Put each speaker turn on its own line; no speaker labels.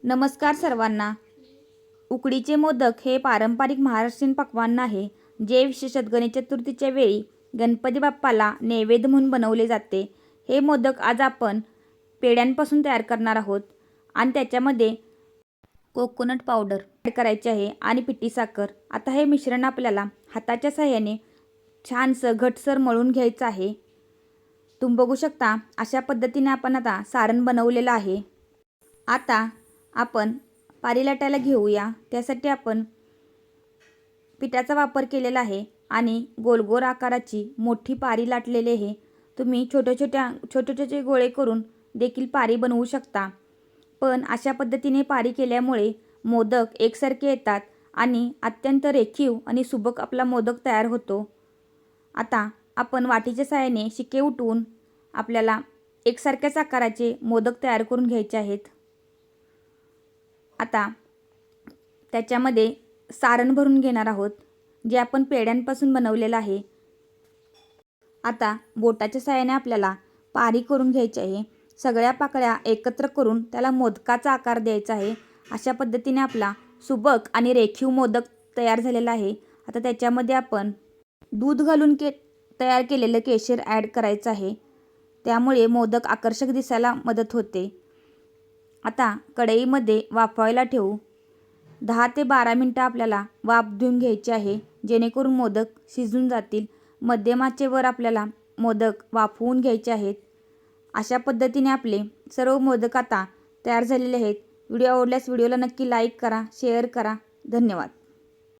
नमस्कार सर्वांना. उकडीचे मोदक हे पारंपरिक महाराष्ट्रीयन पक्वान्न आहे, जे विशेषतः गणेश चतुर्थीच्या वेळी गणपती बाप्पाला नैवेद्य म्हणून बनवले जाते. हे मोदक आज आपण पेढ्यांपासून तयार करणार आहोत आणि त्याच्यामध्ये कोकोनट पावडर ॲड करायची आहे आणि पिठी साखर. आता हे मिश्रण आपल्याला हाताच्या साहाय्याने छानसं घटसर मळून घ्यायचं आहे. तुम्ही बघू शकता अशा पद्धतीने आपण आता सारण बनवलेलं आहे. आता आपण पारी लाटायला घेऊया. त्यासाठी आपण पिठाचा वापर केलेला आहे आणि गोल गोल आकाराची मोठी पारी लाटलेली आहे. तुम्ही छोटे छोटे गोळे करून देखील पारी बनवू शकता, पण अशा पद्धतीने पारी केल्यामुळे मोदक एकसारखे येतात आणि अत्यंत रेखीव आणि सुबक आपला मोदक तयार होतो. आता आपण वाटीच्या साहाय्याने शिके उठवून आपल्याला एकसारख्याच आकाराचे मोदक तयार करून घ्यायचे आहेत. आता त्याच्यामध्ये सारण भरून घेणार आहोत, जे आपण पेढ्यांपासून बनवलेलं आहे. आता बोटाच्या साहाय्याने आपल्याला पारी करून घ्यायची आहे. सगळ्या पाकळ्या एकत्र करून त्याला मोदकाचा आकार द्यायचा आहे. अशा पद्धतीने आपला सुबक आणि रेखीव मोदक तयार झालेला आहे. आता त्याच्यामध्ये आपण दूध घालून तयार केलेलं केशर ॲड करायचं आहे. त्यामुळे मोदक आकर्षक दिसायला मदत होते. आता कढईमध्ये वाफवायला ठेवू. 10 ते 12 मिनटं आपल्याला वाफ देऊन घ्यायची आहे, जेणेकरून मोदक शिजून जातील. मध्यम आचेवर आपल्याला मोदक वाफवून घ्यायचे आहेत. अशा पद्धतीने आपले सर्व मोदक आता तयार झालेले आहेत. व्हिडिओ आवडल्यास व्हिडिओला नक्की लाईक करा, शेअर करा. धन्यवाद.